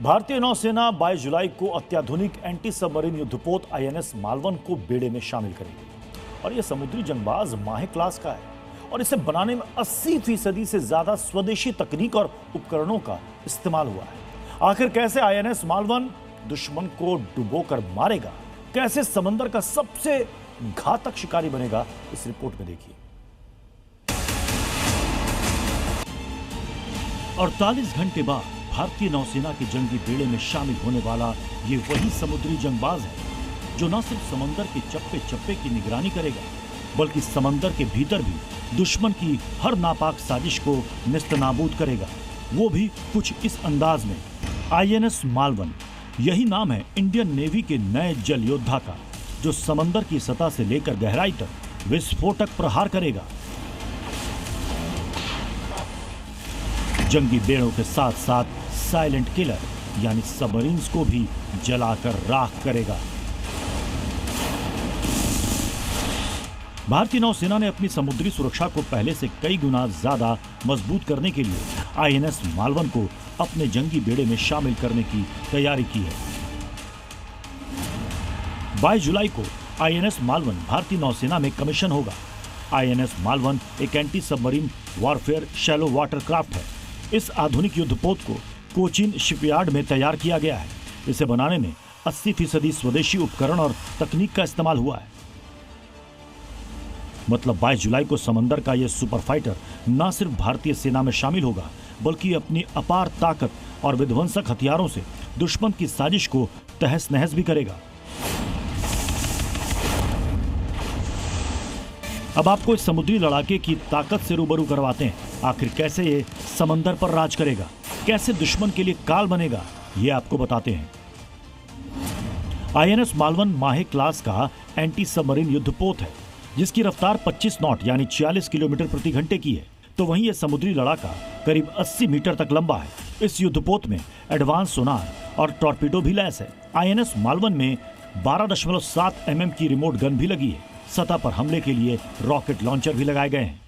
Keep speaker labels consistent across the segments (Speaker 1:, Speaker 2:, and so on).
Speaker 1: भारतीय नौसेना 22 जुलाई को अत्याधुनिक एंटी सबमरीन युद्धपोत आईएनएस मालवन को बेड़े में शामिल करेगी और यह समुद्री जंगबाज माहे क्लास का है और इसे बनाने में 80% से ज्यादा स्वदेशी तकनीक और उपकरणों का इस्तेमाल हुआ है। आखिर कैसे आईएनएस मालवन दुश्मन को डुबोकर मारेगा, कैसे समंदर का सबसे घातक शिकारी बनेगा, इस रिपोर्ट में देखिए। 48 घंटे बाद भारतीय नौसेना के जंगी बेड़े में शामिल होने वाला ये वही समुद्री जंगबाज है जो न सिर्फ समंदर के चप्पे चप्पे की निगरानी करेगा बल्कि समंदर के भीतर भी दुश्मन की हर नापाक साजिश को नेस्तनाबूद करेगा, वो भी कुछ इस अंदाज में। आईएनएस मालवन, यही नाम है इंडियन नेवी के नए जल योद्धा का, जो समंदर की सतह से लेकर गहराई तक विस्फोटक प्रहार करेगा। जंगी बेड़ों के साथ साथ साइलेंट किलर यानी सबमरीन्स को भी जलाकर राख करेगा। भारतीय नौसेना ने अपनी समुद्री सुरक्षा को पहले से कई गुना ज्यादा मजबूत करने के लिए आईएनएस मालवन को अपने जंगी बेड़े में शामिल करने की तैयारी की है। 22 जुलाई को आईएनएस मालवन भारतीय नौसेना में कमीशन होगा। आईएनएस मालवन एक anti submarine warfare shallow water craft है। इस आधुनिक युद्धपोत को कोचीन शिपयार्ड में तैयार किया गया है। इसे बनाने में 80% स्वदेशी उपकरण और तकनीक का इस्तेमाल हुआ है। मतलब 22 जुलाई को समंदर का यह सुपर फाइटर न सिर्फ भारतीय सेना में शामिल होगा बल्कि अपनी अपार ताकत और विध्वंसक हथियारों से दुश्मन की साजिश को तहस नहस भी करेगा। अब आपको इस समुद्री लड़ाके की ताकत से रूबरू करवाते हैं। आखिर कैसे ये समंदर पर राज करेगा, कैसे दुश्मन के लिए काल बनेगा, ये आपको बताते हैं। आईएनएस मालवन माहे क्लास का एंटी सबमरीन युद्धपोत है जिसकी रफ्तार 25 नॉट यानी 46 किलोमीटर प्रति घंटे की है। तो वहीं यह समुद्री लड़ाका करीब 80 मीटर तक लंबा है। इस युद्धपोत में एडवांस सोनार और टॉर्पीडो भी लैस है। आईएनएस मालवन में 12.7 mm की रिमोट गन भी लगी है। सतह पर हमले के लिए रॉकेट लॉन्चर भी लगाए गए हैं।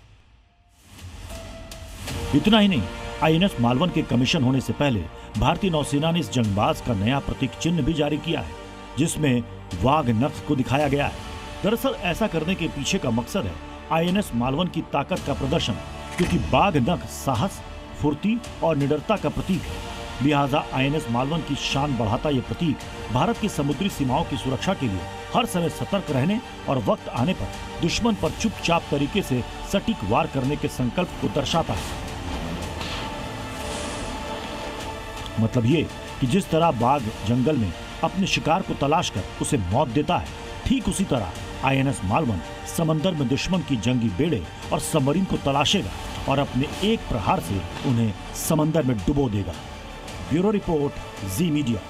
Speaker 1: इतना ही नहीं, आईएनएस मालवन के कमीशन होने से पहले भारतीय नौसेना ने इस जंगबाज का नया प्रतीक चिन्ह भी जारी किया है जिसमें वाघ नख को दिखाया गया है। दरअसल ऐसा करने के पीछे का मकसद है आईएनएस मालवन की ताकत का प्रदर्शन, क्योंकि बाघ नख साहस, फुर्ती और निडरता का प्रतीक है। लिहाजा आईएनएस मालवन की शान बढ़ाता यह प्रतीक भारत की समुद्री सीमाओं की सुरक्षा के लिए हर समय सतर्क रहने और वक्त आने पर दुश्मन पर चुपचाप तरीके से सटीक वार करने के संकल्प को दर्शाता है। मतलब ये कि जिस तरह बाघ जंगल में अपने शिकार को तलाश कर उसे मौत देता है, ठीक उसी तरह आईएनएस मालवन समंदर में दुश्मन की जंगी बेड़े और सबमरीन को तलाशेगा और अपने एक प्रहार से उन्हें समंदर में डुबो देगा। ब्यूरो रिपोर्ट, जी मीडिया।